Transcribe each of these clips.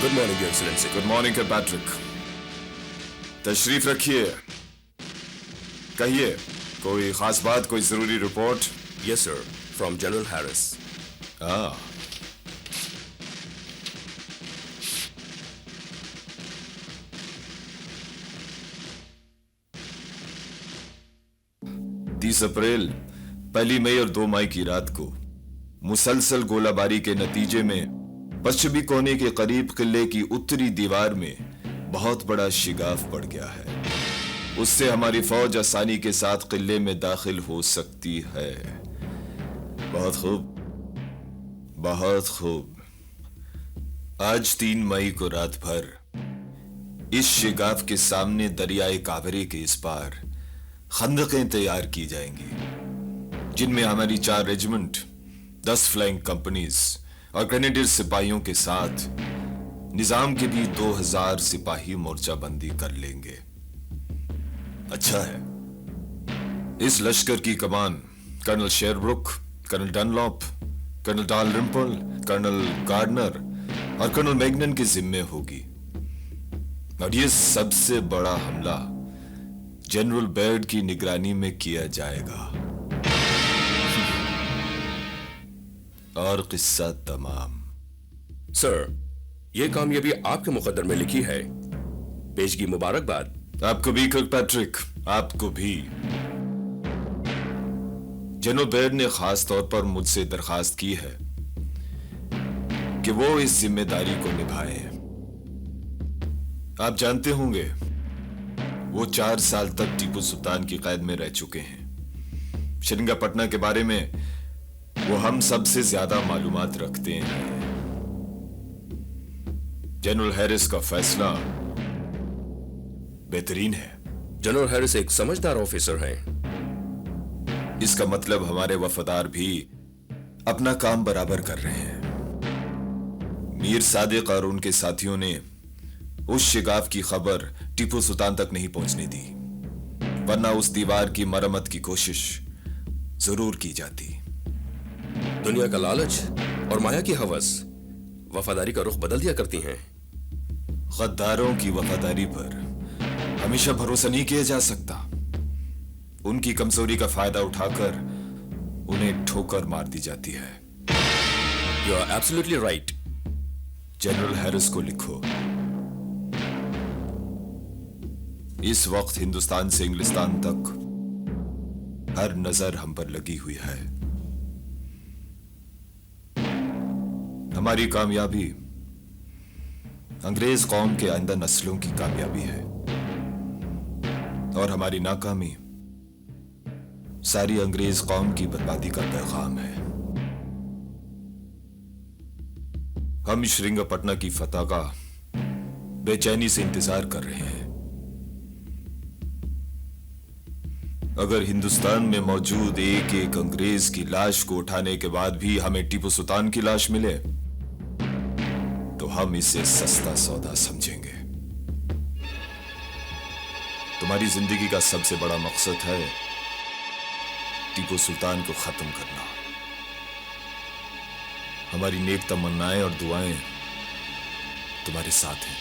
Good morning your excellency. Good morning Patrick. तशरीफ रखिए। कहिए, कोई खास बात, कोई जरूरी report? Yes sir, from general Harris. तीस अप्रैल, 1 मई और 2 मई की रात को मुसलसल गोलाबारी के नतीजे में पश्चिमी कोने के करीब किले की उत्तरी दीवार में बहुत बड़ा शिगाफ पड़ गया है। उससे हमारी फौज आसानी के साथ किले में दाखिल हो सकती है। बहुत खूब, बहुत खूब। आज 3 मई को रात भर इस शिगाफ के सामने दरियाए कावेरी के इस पार खंदकें तैयार की जाएंगी, जिनमें हमारी 4 रेजिमेंट, 10 फ्लाइंग कंपनीज और ग्रेनेडियर सिपाहियों के साथ निजाम के भी 2000 सिपाही मोर्चाबंदी कर लेंगे। अच्छा है, इस लश्कर की कमान colonel Sherbrooke, colonel Dunlop, colonel Dalrymple, colonel Gardner और कर्नल मैग्नन के जिम्मे होगी। और यह सबसे बड़ा हमला जनरल बेयर्ड की निगरानी में किया जाएगा। और किस्सा तमाम। सर, यह कामयाबी आपके मुकद्दर में लिखी है। पेशगी मुबारकबाद। आपको भी पैट्रिक, आपको भी। जनरल बेयर्ड ने खास तौर पर मुझसे दरखास्त की है कि वो इस जिम्मेदारी को निभाएं। आप जानते होंगे, वो 4 साल तक टीपू सुल्तान की कैद में रह चुके हैं। श्रीरंगपटना के बारे में वो हम सबसे ज्यादा मालूमात रखते हैं। जनरल हैरिस का फैसला बेहतरीन है। जनरल हैरिस एक समझदार ऑफिसर हैं। इसका मतलब हमारे वफादार भी अपना काम बराबर कर रहे हैं। मीर सादिक और उनके साथियों ने उस शिगाफ की खबर टीपू सुल्तान तक नहीं पहुंचने दी, वरना उस दीवार की मरम्मत की कोशिश जरूर की जाती। दुनिया का लालच और माया की हवस वफादारी का रुख बदल दिया करती हैं। गद्दारों की वफादारी पर हमेशा भरोसा नहीं किया जा सकता। उनकी कमजोरी का फायदा उठाकर उन्हें ठोकर मार दी जाती है। You are absolutely right. General Harris को लिखो, इस वक्त हिंदुस्तान से इंग्लिस्तान तक हर नजर हम पर लगी हुई है। हमारी कामयाबी अंग्रेज कौम के आइंदा नस्लों की कामयाबी है, और हमारी नाकामी सारी अंग्रेज कौम की बर्बादी का पैगाम है। हम श्रीरंगपटना की फतह का बेचैनी से इंतजार कर रहे हैं। अगर हिंदुस्तान में मौजूद एक एक अंग्रेज की लाश को उठाने के बाद भी हमें टीपू सुल्तान की लाश मिले, तो हम इसे सस्ता सौदा समझेंगे। तुम्हारी जिंदगी का सबसे बड़ा मकसद है टीपू सुल्तान को खत्म करना। हमारी नेक तमन्नाएं और दुआएं तुम्हारे साथ हैं।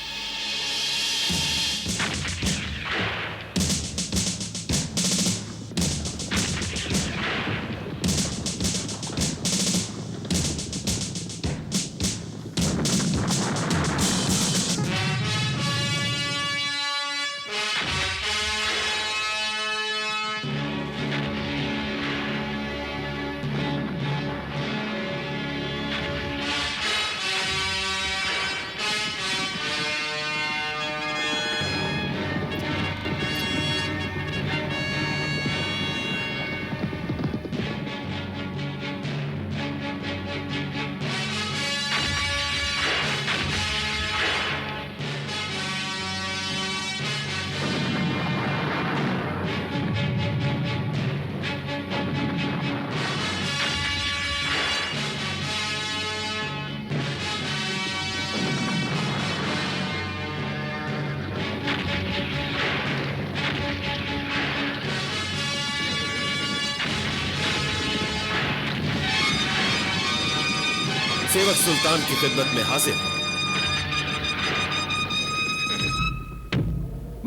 सेवक सुल्तान की खिदमत में हाजिर है।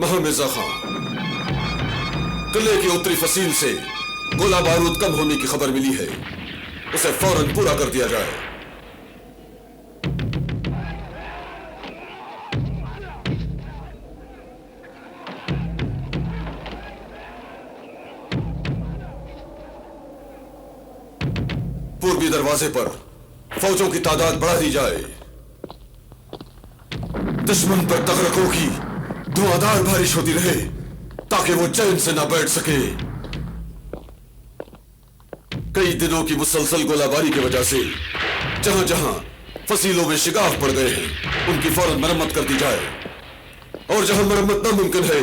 महामिर्जा खां, किले की उत्तरी फसील से गोला बारूद कम होने की खबर मिली है, उसे फौरन पूरा कर दिया जाए। पूर्वी दरवाजे पर फौजों की तादाद बढ़ा दी जाए। दुश्मन पर तगरकों की धुआंधार बारिश होती रहे ताकि वो चैन से ना बैठ सके। कई दिनों की मुसलसल गोलाबारी की वजह से जहां जहां फसीलों में शिगाफ पड़ गए हैं, उनकी फौरन मरम्मत कर दी जाए, और जहां मरम्मत नामुमकिन है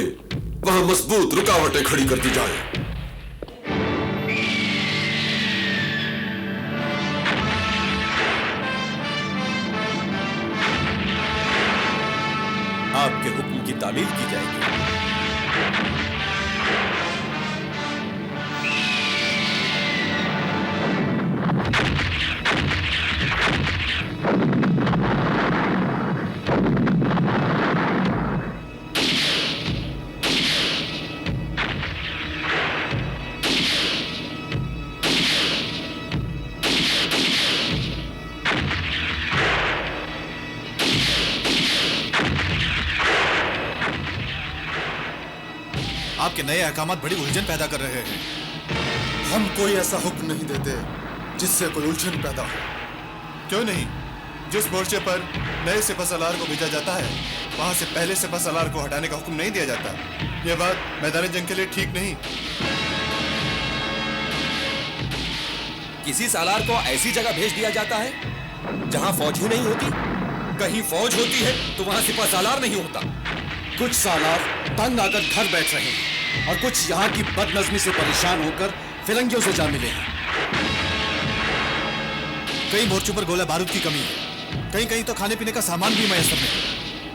वहां मजबूत रुकावटें खड़ी कर दी जाए। आपके हुक्म की तामील की जाएगी। आपके नए अहकामात बड़ी उलझन पैदा कर रहे हैं। हम कोई ऐसा हुक्म नहीं देते जिससे कोई उलझन पैदा हो। क्यों नहीं? जिस मोर्चे पर नए सिपहसालार को भेजा जाता है, वहां से पहले सिपहसालार को हटाने का हुक्म नहीं दिया जाता। यह बात मैदान जंग के लिए ठीक नहीं। किसी सालार को ऐसी जगह भेज दिया जाता है जहां फौज ही नहीं होती। कहीं फौज होती है तो वहां सिपह सालार नहीं होता। कुछ सालार तंग आकर घर बैठ रहे हैं और कुछ यहाँ की बदनज़मी से परेशान होकर फिरंगियों से जा मिले हैं। कई मोर्चों पर गोला बारूद की कमी है, कहीं कहीं तो खाने पीने का सामान भी मैसर नहीं।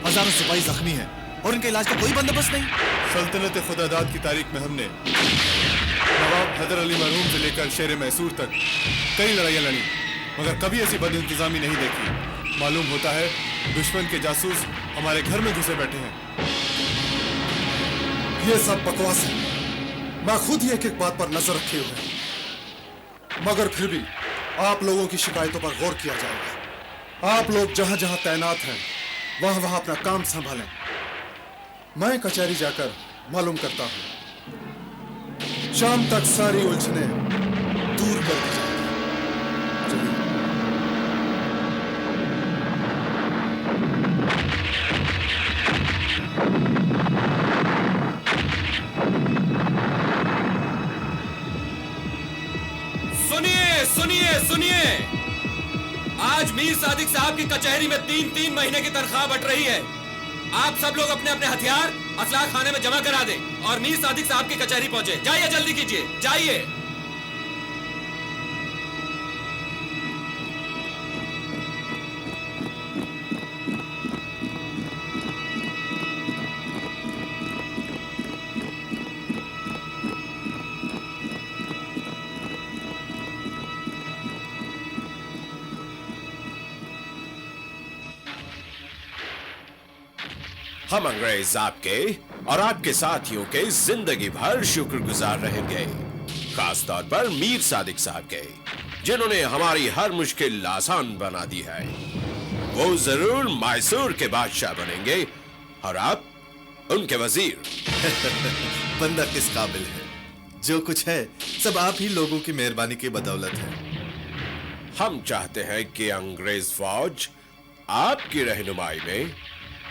हजारों सिपाही जख्मी हैं और उनके इलाज का कोई बंदोबस्त नहीं। सल्तनत खुदादाद की तारीख में हमने नवाब हैदर अली मरहूम से लेकर शेर मैसूर तक कई लड़ाइयाँ लड़ी, मगर कभी ऐसी बदइंतजामी नहीं देखी। मालूम होता है दुश्मन के जासूस हमारे घर में घुसे बैठे हैं। ये सब बकवास है। मैं खुद ही एक एक बात पर नजर रखे हुए हैं, मगर फिर भी आप लोगों की शिकायतों पर गौर किया जाएगा। आप लोग जहां जहां तैनात हैं वहां वहां अपना काम संभालें। मैं कचहरी जाकर मालूम करता हूं। शाम तक सारी उलझनें दूर कर दी जाएंगी। चलिए। सुनिए सुनिए, आज मीर सादिक साहब की कचहरी में 3-3 महीने की तनख्वाह बट रही है। आप सब लोग अपने अपने हथियार असलाह खाने में जमा करा दें और मीर सादिक साहब की कचहरी पहुंचे। जाइए, जल्दी कीजिए, जाइए। हम अंग्रेज आपके और आपके साथियों के जिंदगी भर शुक्रगुजार रहेंगे, खास तौर पर मीर सादिक साहब के, जिन्होंने हमारी हर मुश्किल आसान बना दी है। वो जरूर मैसूर के बादशाह बनेंगे और आप उनके वजीर। बंदा किस काबिल है? जो कुछ है सब आप ही लोगों की मेहरबानी की बदौलत है। हम चाहते हैं कि अंग्रेज फौज आपकी रहनुमाई में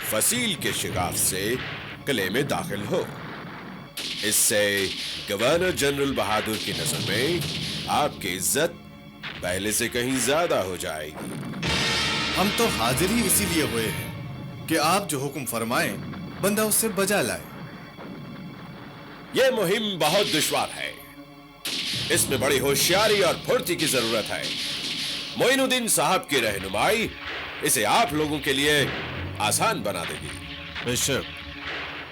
फसील के शिगाफ से किले में दाखिल हो। इससे गवर्नर जनरल बहादुर की नजर में आपकी इज्जत पहले से कहीं ज्यादा हो जाएगी। हम तो हाजिर ही इसीलिए हुए हैं कि आप जो हुक्म फरमाएं बंदा उससे बजा लाए। यह मुहिम बहुत दुश्वार है, इसमें बड़ी होशियारी और फुर्ती की जरूरत है। मोइनुद्दीन साहब की रहनुमाई इसे आप लोगों के लिए आसान बना देगी। बेशक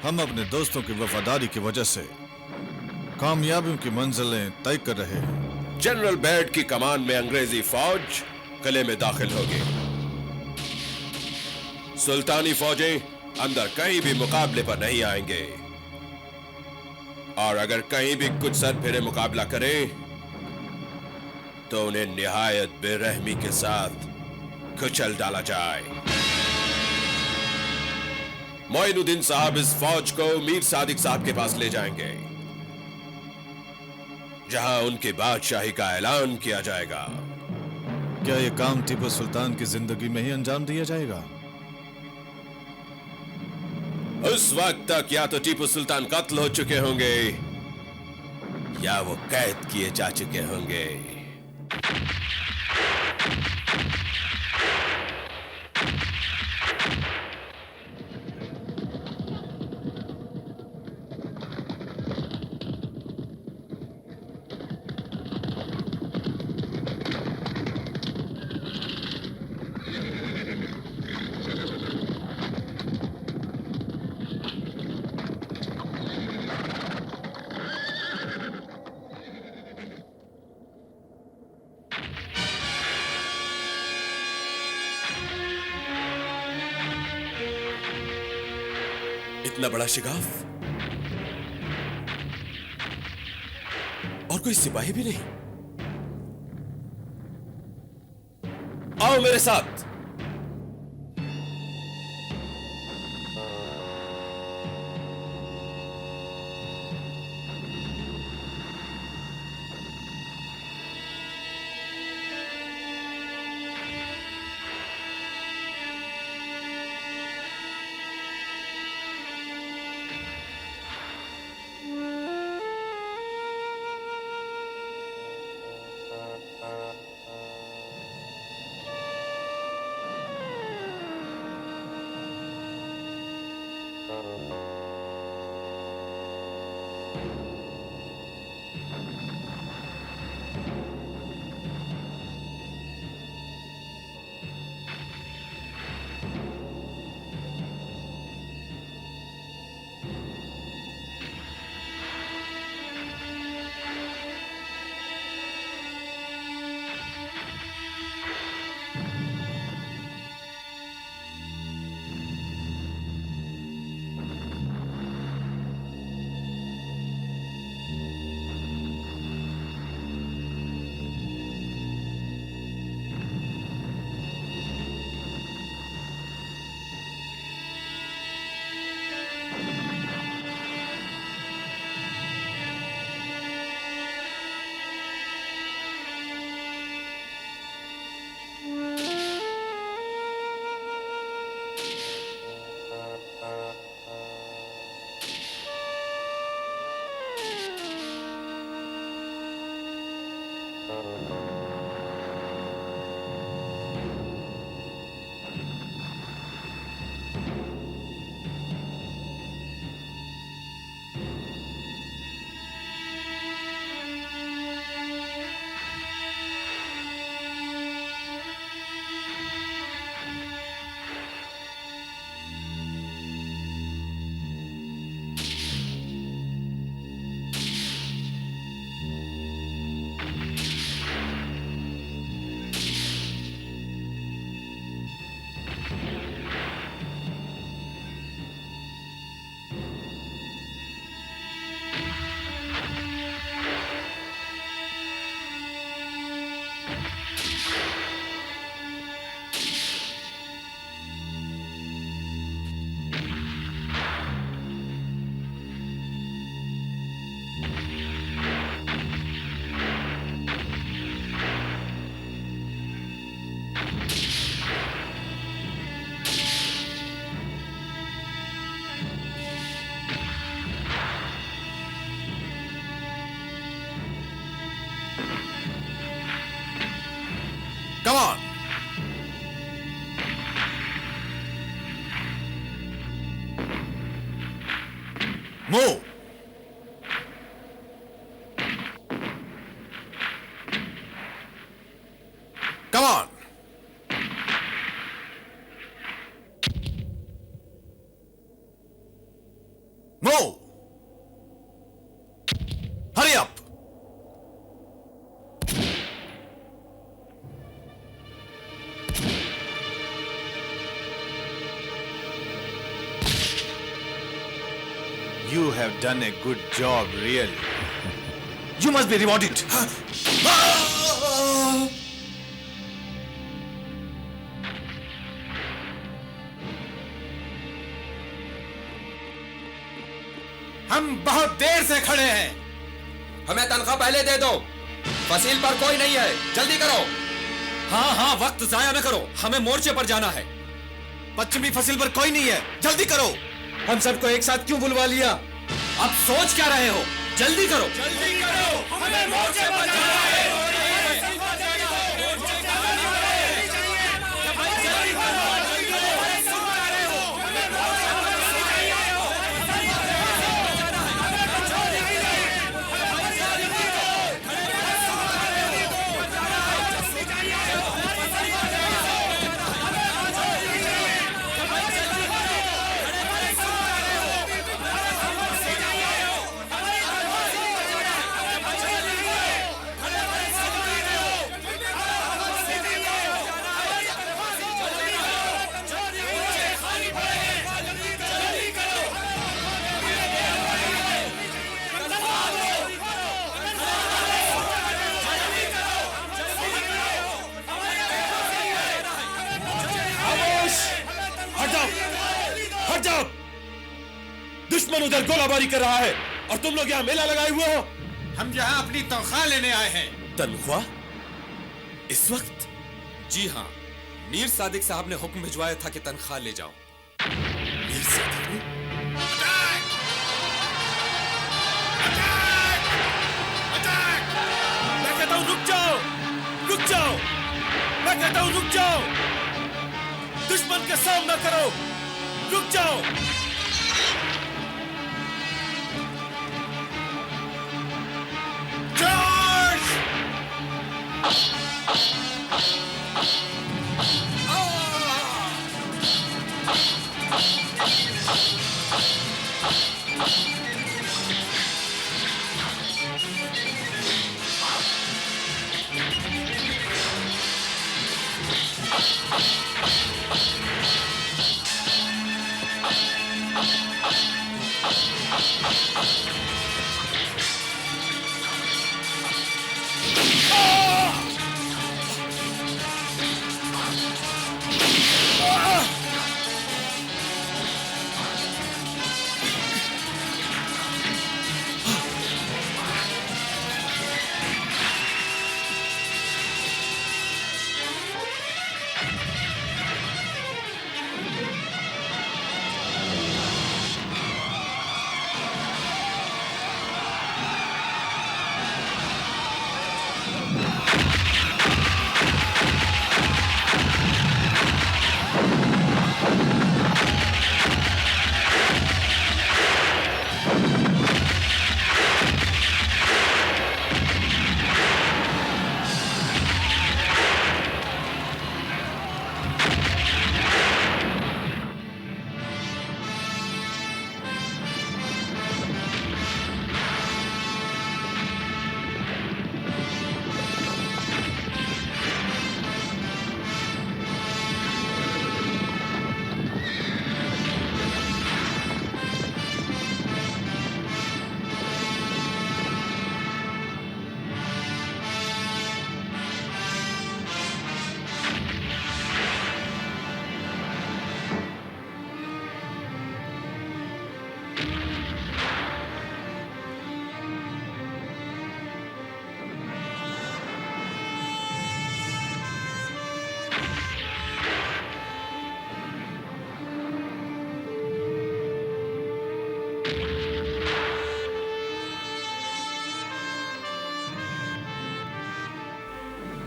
हम अपने दोस्तों की वफादारी की वजह से कामयाबियों की मंजिलें तय कर रहे हैं। जनरल बैड की कमान में अंग्रेजी फौज किले में दाखिल होगी। सुल्तानी फौजें अंदर कहीं भी मुकाबले पर नहीं आएंगे, और अगर कहीं भी कुछ सर फिरे मुकाबला करें तो उन्हें निहायत बेरहमी के साथ कुचल डाला जाए। मोइनुद्दीन साहब इस फौज को मीर सादिक साहब के पास ले जाएंगे, जहां उनकी बादशाही का ऐलान किया जाएगा। क्या यह काम टीपू सुल्तान की जिंदगी में ही अंजाम दिया जाएगा? उस वक्त तक या तो टीपू सुल्तान कत्ल हो चुके होंगे या वो कैद किए जा चुके होंगे। इतना बड़ा शिगाफ और कोई सिपाही भी नहीं। आओ मेरे साथ। Come on! Move! Come on! Move! Hurry up! have done a good job, really. You must be rewarded. हम बहुत देर से खड़े हैं। हमें तनख्वाह पहले दे दो। फसील पर कोई नहीं है, जल्दी करो। हाँ हाँ, वक्त जाया न करो, हमें मोर्चे पर जाना है। पश्चिमी फसिल पर कोई नहीं है, जल्दी करो। हम सबको एक साथ क्यों बुलवा लिया? अब सोच क्या रहे हो? जल्दी करो, जल्दी करो, हमें मोर्चे पर जाना है। दुश्मन उधर गोलाबारी कर रहा है और तुम लोग यहाँ मेला लगाए हुए हो। हम यहाँ अपनी तनख्वाह लेने आए हैं। तनख्वाह? इस वक्त? जी हाँ, मीर सादिक साहब ने हुक्म भिजवाया था कि तनख्वाह ले जाओ। मीर सादिक ने? मैं कहता हूँ रुक जाओ, रुक जाओ, मैं कहता हूँ रुक जाओ, दुश्मन का सामना करो, रुक जाओ।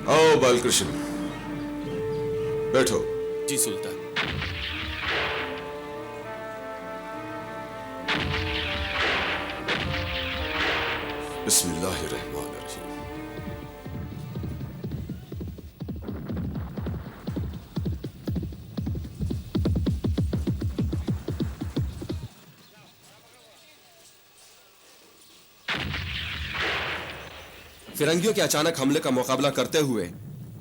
आओ बालकृष्ण, बैठो। जी सुल्तान। बिस्मिल्लाहिर्रहमानिर्रहीम। फिरंगियों के अचानक हमले का मुकाबला करते हुए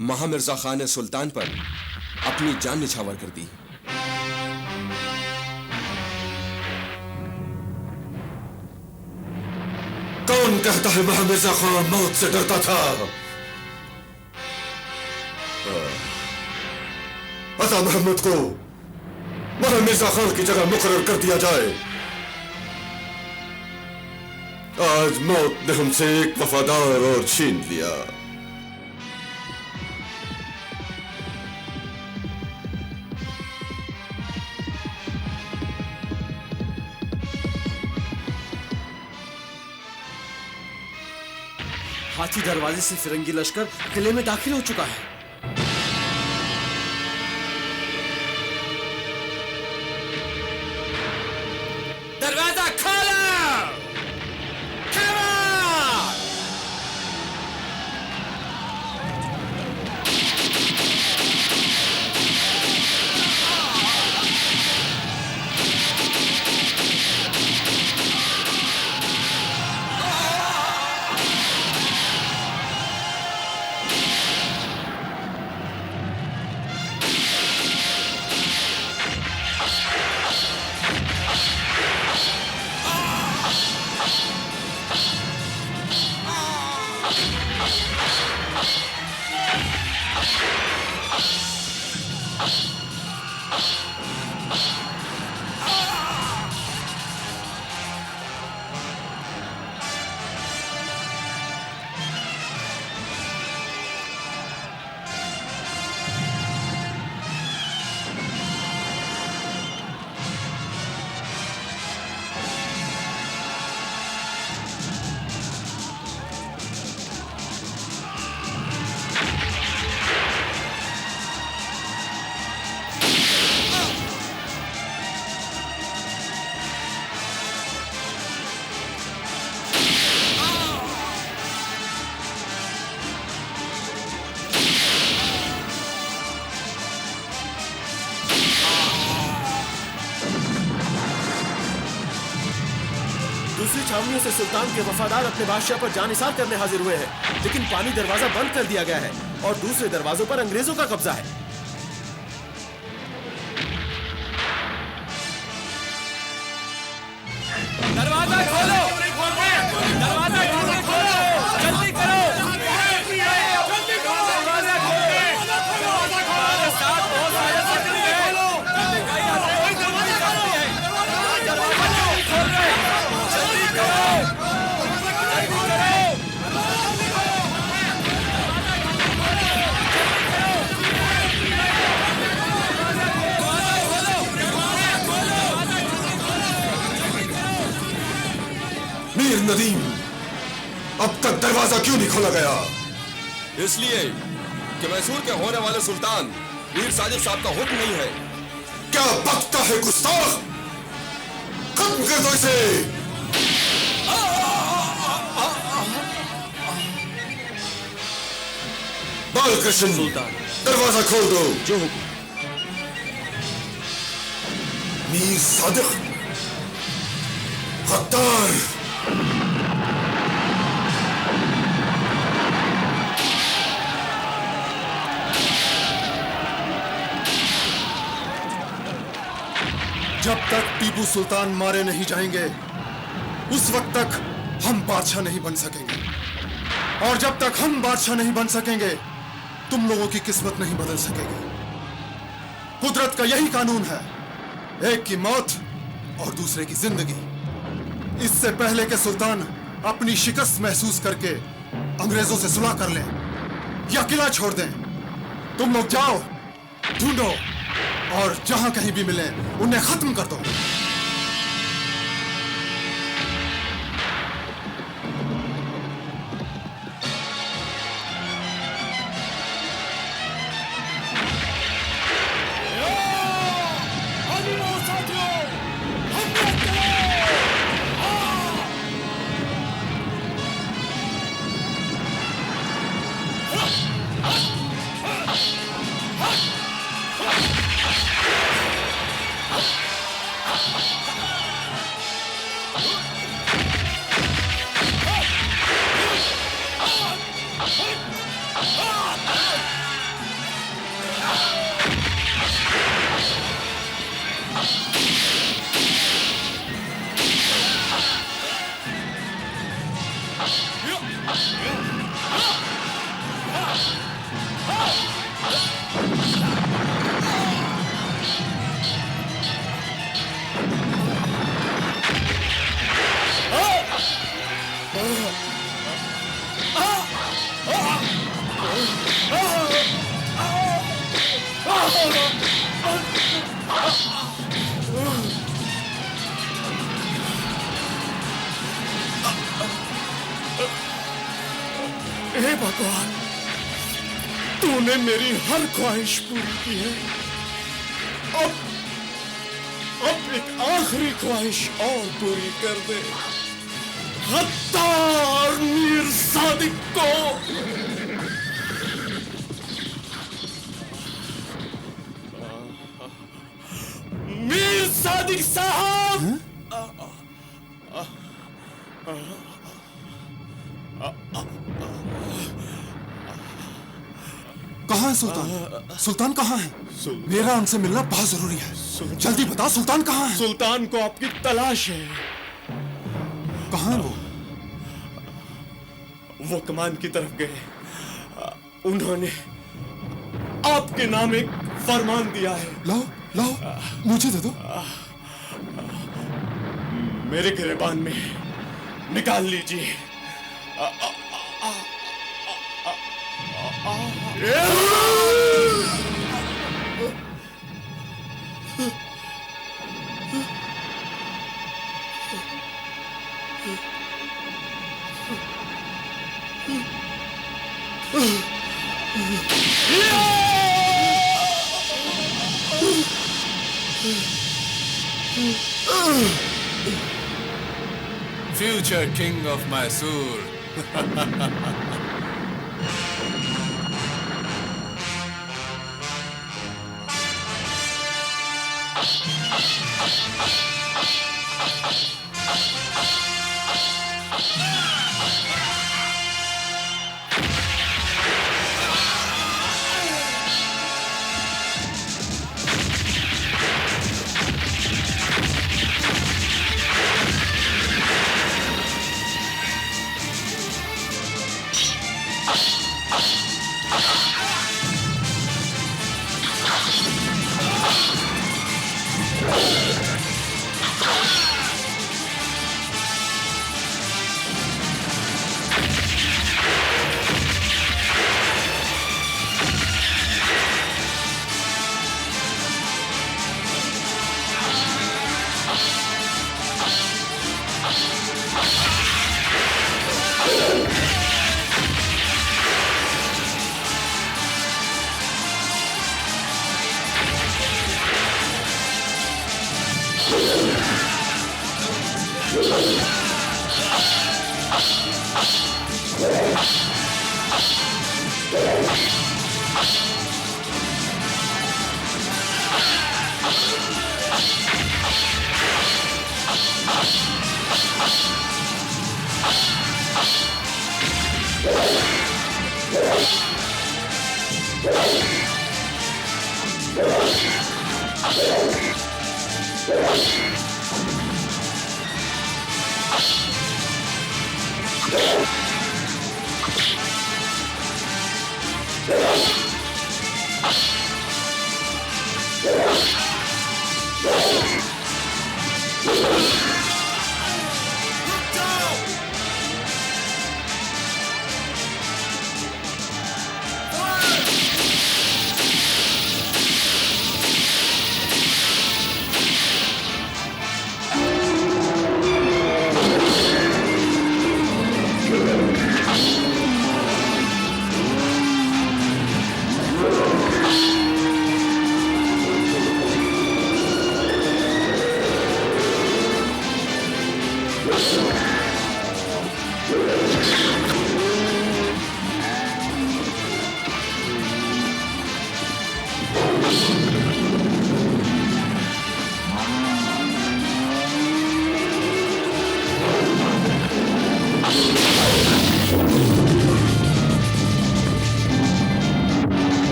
महा मिर्जा खान ने सुल्तान पर अपनी जान निछावर कर दी। कौन कहता है महाराज मिर्जा खान मौत से डरता था? अता मोहम्मद को महाराज मिर्जा खान की जगह मुकर्रर कर दिया जाए। आज मौत ने हमसे एक वफादार और छीन लिया। हाथी दरवाजे से फिरंगी लश्कर किले में दाखिल हो चुका है। दरवाजा खोलो! Come on! दूसरी छावनियों से सुल्तान के वफादार अपने बादशाह पर जानिसार करने हाजिर हुए हैं, लेकिन पानी दरवाजा बंद कर दिया गया है और दूसरे दरवाजों पर अंग्रेजों का कब्जा है। दरवाजा खोलो! दरवाजा जल्दी खोलो! जल्दी करो! जल्दी करो! दरवाजा खोलो! हमारे साथ बहुत सारे शत्रु हैं। कई हमारे दरवाजा खोल रहे हैं। जल्दी करो! जल्दी करो! मीर नदीम, अब तक दरवाजा क्यों नहीं खोला गया? इसलिए कि मैसूर के होने वाले सुल्तान मीर सादिक साहब का हुक्म नहीं है। क्या बकता है गुस्ताख? खत्म कर दो इसे। बालकृष्ण, दरवाजा खोल दो। जो हुक्म। मीर सादिक गद्दार। जब तक टीपू सुल्तान मारे नहीं जाएंगे उस वक्त तक हम बादशाह नहीं बन सकेंगे, और जब तक हम बादशाह नहीं बन सकेंगे तुम लोगों की किस्मत नहीं बदल सकेगी। कुदरत का यही कानून है, एक की मौत और दूसरे की जिंदगी। इससे पहले कि सुल्तान अपनी शिकस्त महसूस करके अंग्रेजों से सुलह कर लें या किला छोड़ दें, तुम लोग जाओ, ढूंढो और जहां कहीं भी मिले उन्हें खत्म कर दो। हे भगवान, तूने मेरी हर ख्वाहिश पूरी की है। अब एक आखिरी ख्वाहिश और पूरी कर दे। हत्तार मीर सादिक को मीर सादिक साहब, कहाँ है सुल्तान? सुल्तान कहाँ है? मेरा उनसे मिलना बहुत जरूरी है। जल्दी बता, सुल्तान कहाँ है? सुल्तान को आपकी तलाश है। कहाँ है वो? वो कमान की तरफ गए। उन्होंने आपके नाम एक फरमान दिया है। लाओ लाओ, मुझे दे दो। मेरे गिरबान में निकाल लीजिए। Future King of Mysore.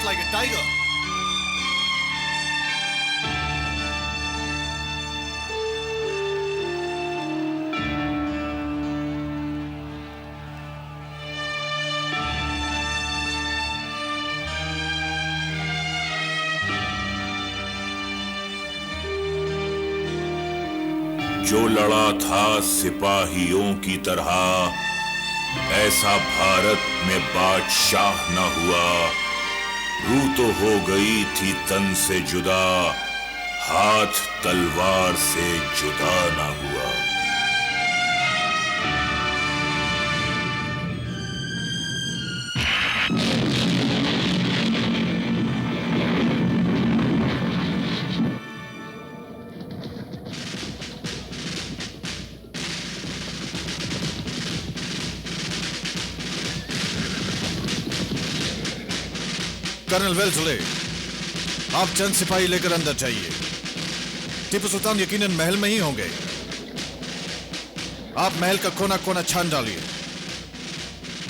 like a tiger. जो लड़ा था सिपाहियों की तरह, ऐसा भारत में बादशाह न हुआ। रूह तो हो गई थी तन से जुदा, हाथ तलवार से जुदा न हुआ। कर्नल वेल्सले, आप चंद सिपाही लेकर अंदर जाइए। टीपू सुल्तान यकीनन महल में ही होंगे। आप महल का कोना कोना छान डालिए।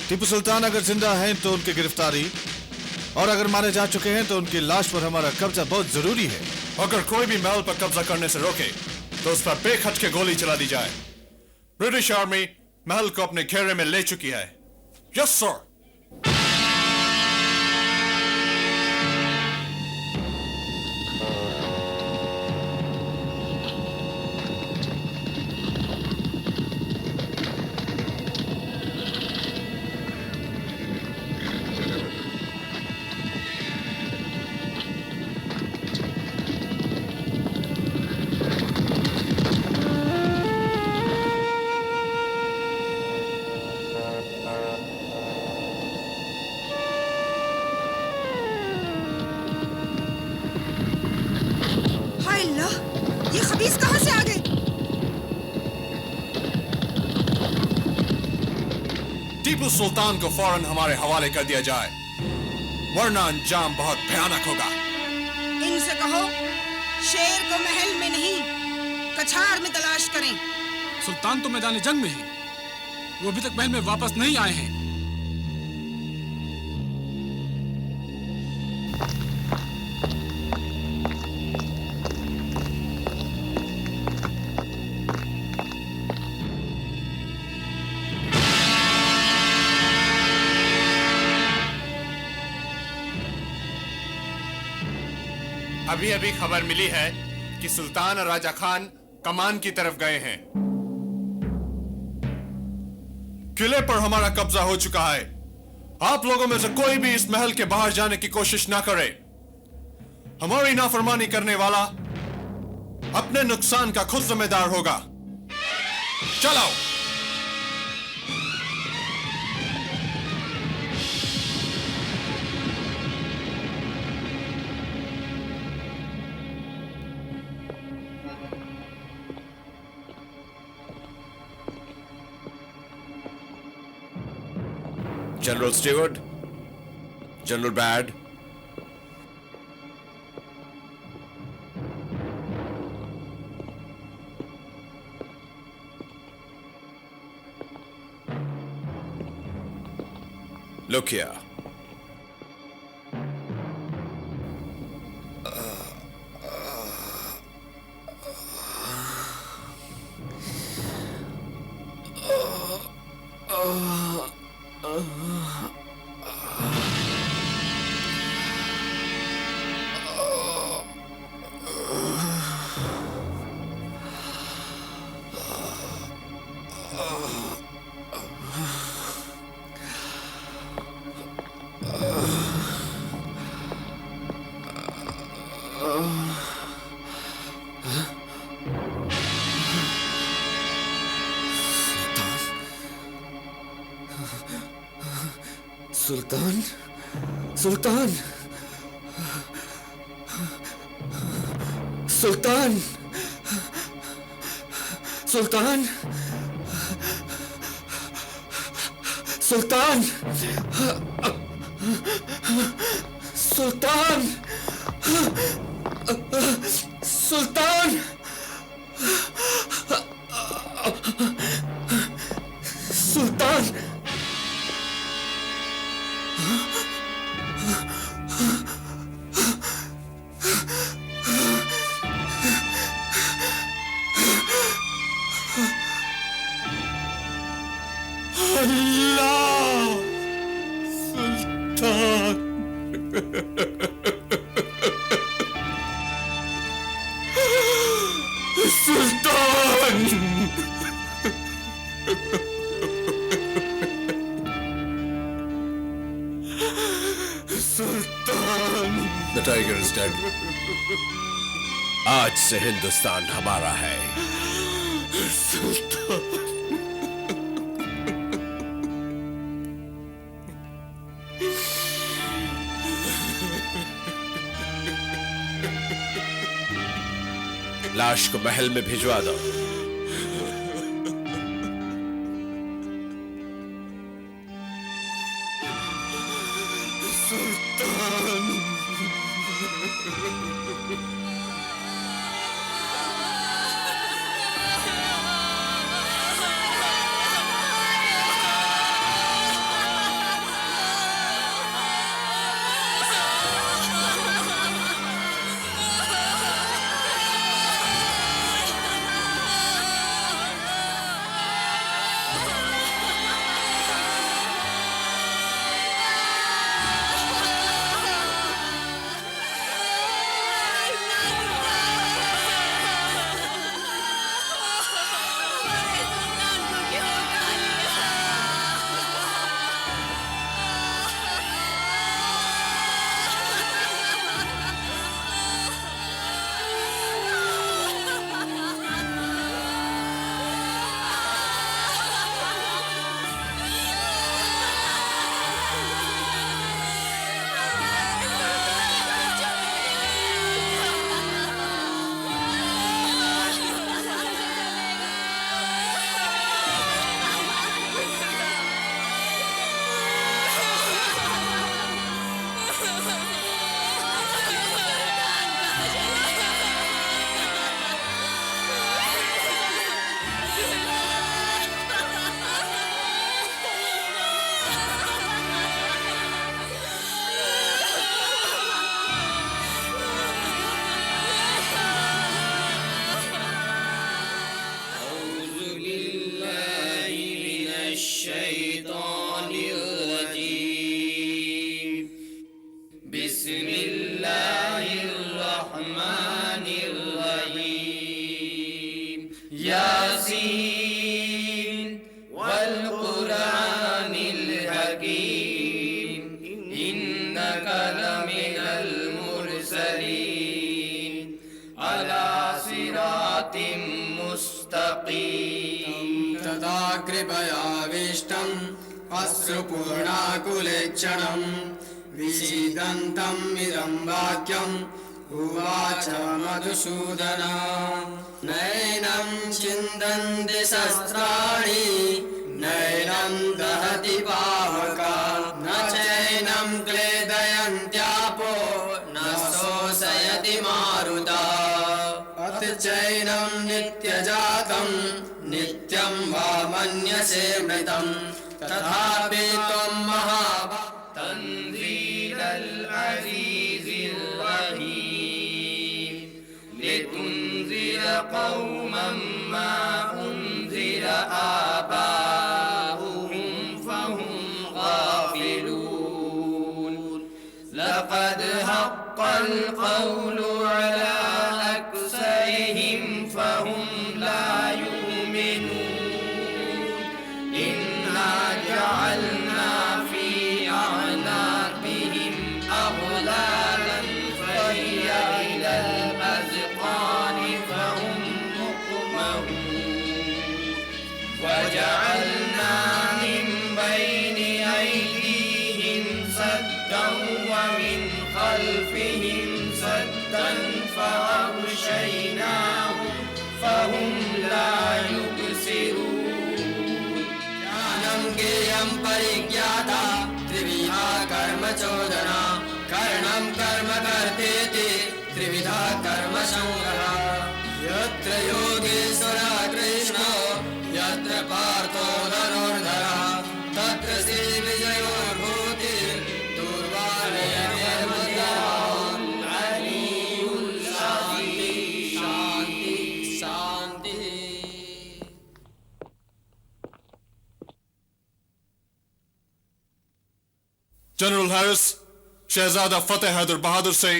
टीपू सुल्तान अगर जिंदा हैं तो उनकी गिरफ्तारी, और अगर मारे जा चुके हैं तो उनकी लाश पर हमारा कब्जा बहुत जरूरी है। अगर कोई भी महल पर कब्जा करने से रोके तो उस पर बेखट के गोली चला दी जाए। ब्रिटिश आर्मी महल को अपने घेरे में ले चुकी है। Yes sir. ये खबीस कहां से आ गए? टीपू सुल्तान को फौरन हमारे हवाले कर दिया जाए, वरना अंजाम बहुत भयानक होगा। इनसे कहो शेर को महल में नहीं कछार में तलाश करें। सुल्तान तो मैदान जंग में है, वो अभी तक महल में वापस नहीं आए हैं। अभी अभी खबर मिली है कि सुल्तान और राजा खान कमान की तरफ गए हैं। किले पर हमारा कब्जा हो चुका है। आप लोगों में से कोई भी इस महल के बाहर जाने की कोशिश ना करे। हमारी नाफरमानी करने वाला अपने नुकसान का खुद जिम्मेदार होगा। चलो। General Stewart, General Bad, look here. Sultan, Sultan, Sultan, Sultan, Sultan, Sultan, Sultan, Sultan, Allah Sultan Sultan Sultan the tiger is dead. आज से हिंदुस्तान हमारा है। सुल्तान लाश को महल में भिजवा दो। तदाग्रिभयाविष्टम् अश्रुपूर्णाकुलेक्षणम् विषीदन्तम् इदं वाक्यम् उवाच मधुसूदन। नैनं छिन्दन्ति शस्त्राणि नैनं दहति पावका न चैनं क्लेदयन्त्यापो न शोषयति मारुता अथ चैनं नित्यजातं नित्यं वा मन्यसे मृतं तथापि त्वं महाभक्तन्वीरल अजीजिल रहीम लितुन्जिर कौमं मा उन्जिर आबाहुहुम फहुम गाफिलून लक़द हक़्क़ल क़ौलु अला अक्सरिहिम फहुम ला जअलना फी अअनाक़िहिम अग़लालन फ़हिय इलल अज़क़ानि फ़हुम मुक़महून वजअलना मिन बैनि अयदीहिम सद्दन व मिन ख़ल्फ़िहिम सद्दन फ़अग़शयनाहुम फ़हुम ला युबसिरून। ज्ञेयं परिज्ञाता त्रिविधा कर्म चोदना कर्णं कर्म कर्तेति त्रिविधा कर्म संग्रहा यत्र योगेश्वरः कृष्णो यत्र पार्थो धनुर्धरः तत्र श्रीविजयो भूति दुर्वालयनिर्मुद्रा शान्ति शान्ति शान्ति। जनरल हैरिस, शहजादा फतेह हैदर बहादुर से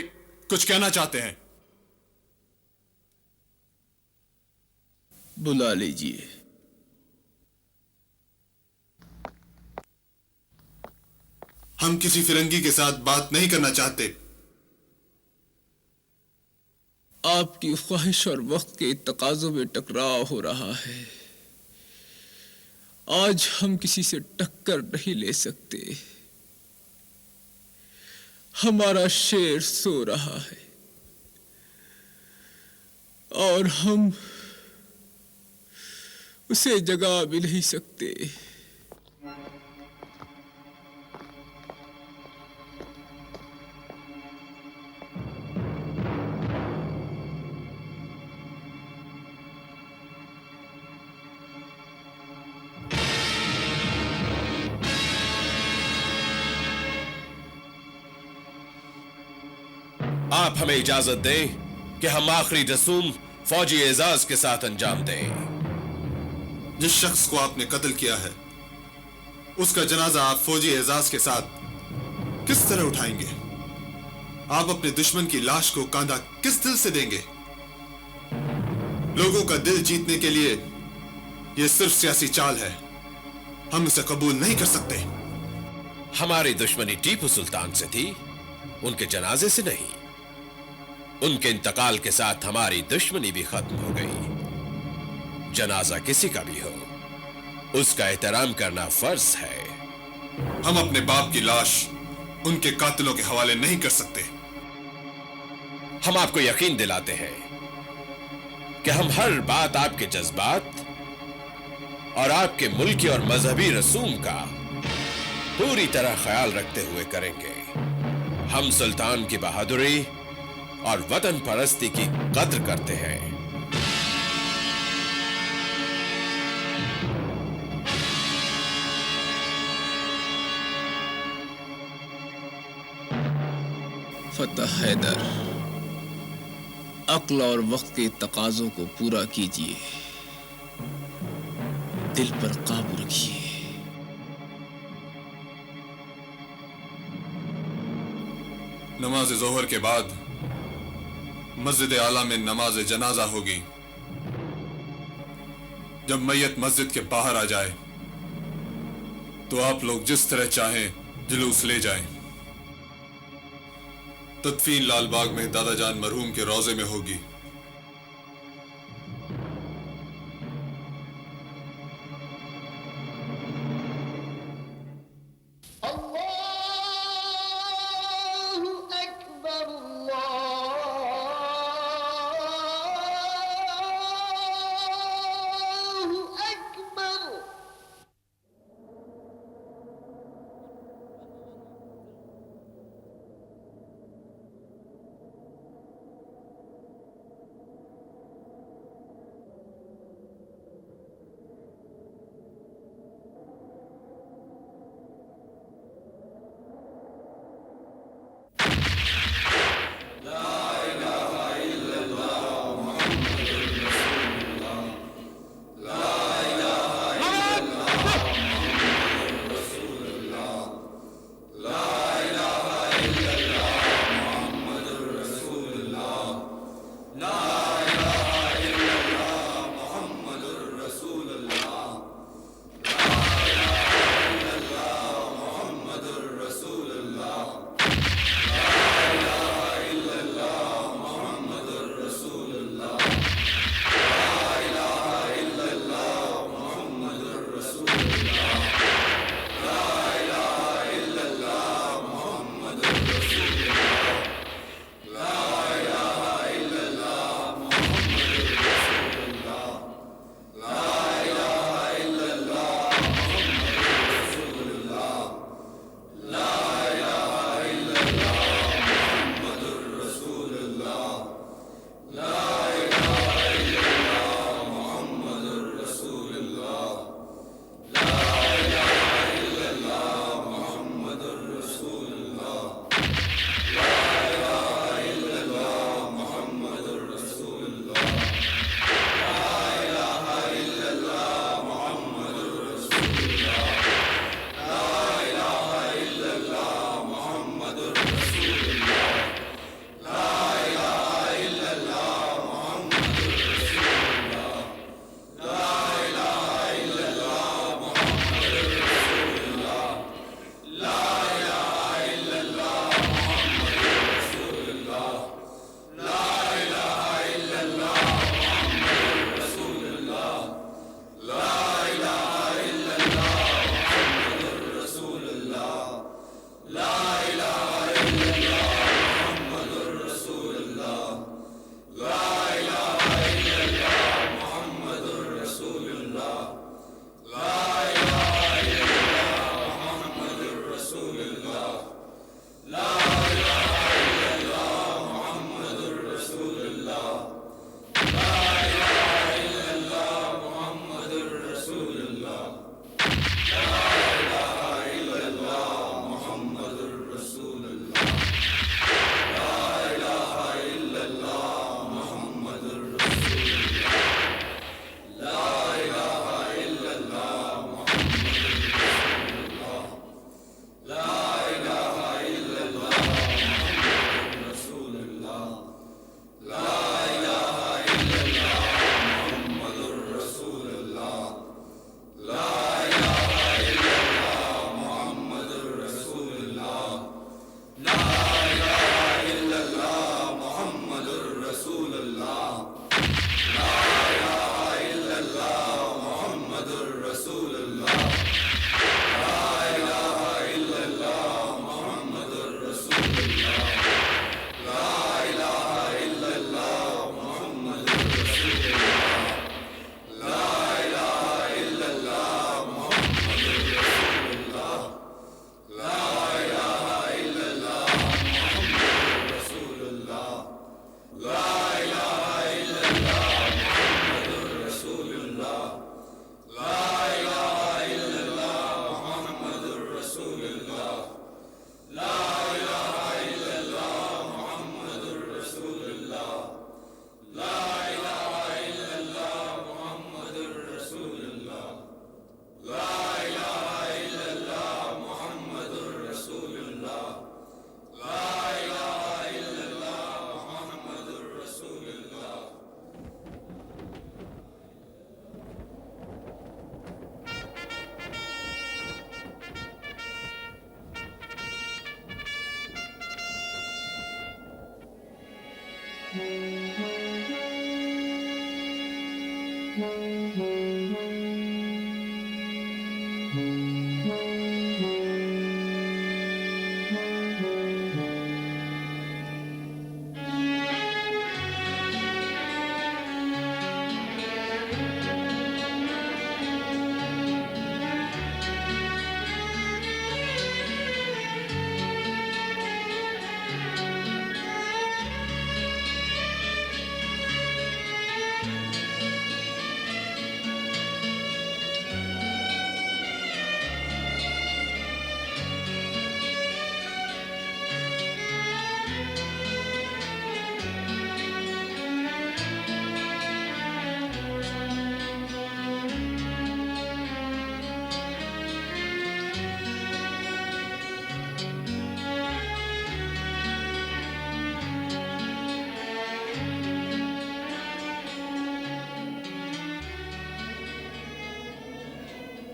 कुछ कहना चाहते हैं। बुला लीजिए। हम किसी फिरंगी के साथ बात नहीं करना चाहते। आपकी ख्वाहिश और वक्त के तकाजों में टकराव हो रहा है। आज हम किसी से टक्कर नहीं ले सकते। हमारा शेर सो रहा है और हम उसे जगा भी नहीं सकते। आप हमें इजाजत दें कि हम आखिरी रसूम फौजी एजाज के साथ अंजाम दें। जिस शख्स को आपने कत्ल किया है उसका जनाजा आप फौजी एजाज के साथ किस तरह उठाएंगे? आप अपने दुश्मन की लाश को कांधा किस दिल से देंगे? लोगों का दिल जीतने के लिए यह सिर्फ सियासी चाल है। हम इसे कबूल नहीं कर सकते। हमारी दुश्मनी टीपू सुल्तान से थी, उनके जनाजे से नहीं। उनके इंतकाल के साथ हमारी दुश्मनी भी खत्म हो गई। जनाजा किसी का भी हो, उसका एहतराम करना फर्ज है। हम अपने बाप की लाश उनके कातिलों के हवाले नहीं कर सकते। हम आपको यकीन दिलाते हैं कि हम हर बात आपके जज्बात और आपके मुल्की और मजहबी रसूम का पूरी तरह ख्याल रखते हुए करेंगे। हम सुल्तान की बहादुरी और वतन परस्ती की कद्र करते हैं। फतेह हैदर, अक्ल और वक्त के तकाजों को पूरा कीजिए, दिल पर काबू रखिए। नमाज जोहर के बाद मस्जिद आला में नमाज जनाजा होगी। जब मैयत मस्जिद के बाहर आ जाए तो आप लोग जिस तरह चाहें जुलूस ले जाएं। तदफीन लाल बाग में दादा जान मरहूम के रोजे में होगी।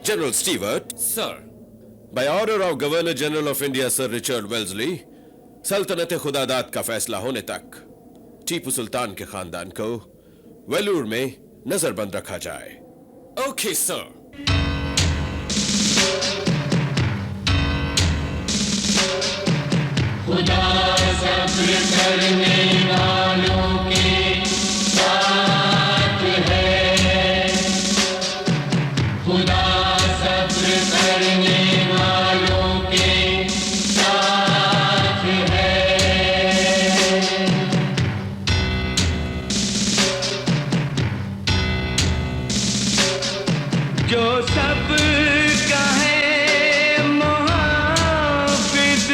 General Stewart. Sir. By order of Governor General of India, Sir Richard Wellesley, सल्तनत खुदादात का फैसला होने तक टीपू सुल्तान के खानदान को वेलूर में नजरबंद रखा जाए। Okay, sir. खुदा सब्र करने वालों के साथ है, खुदा सब्र करने वालों के साथ है। जो सब कहे मुहाफिज,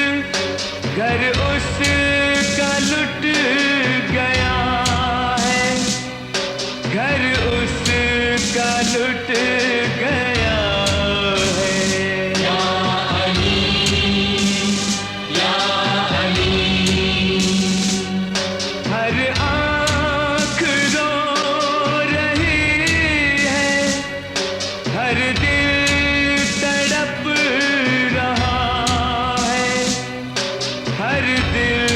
घर उसका लुट गया है, घर उसका लुट गया है। या अली, या अली, हर आँख रो रही है, हर दिल तड़प रहा है, हर दिल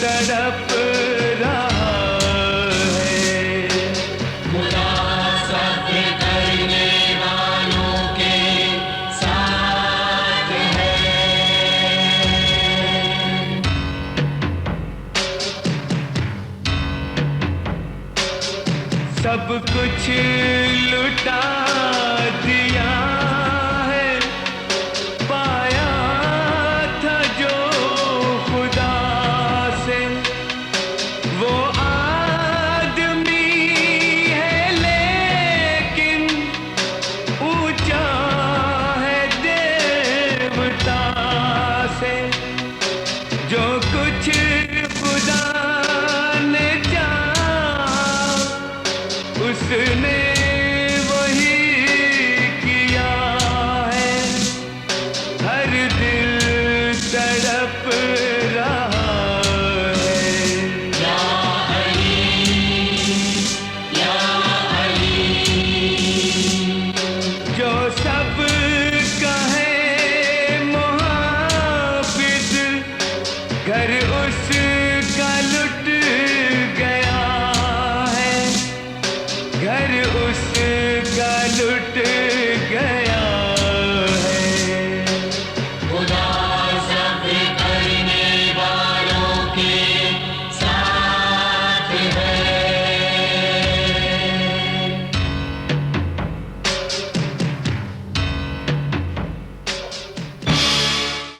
तड़प रहा है। खुदा सब्र करने वालों के साथ है। सब कुछ लुटा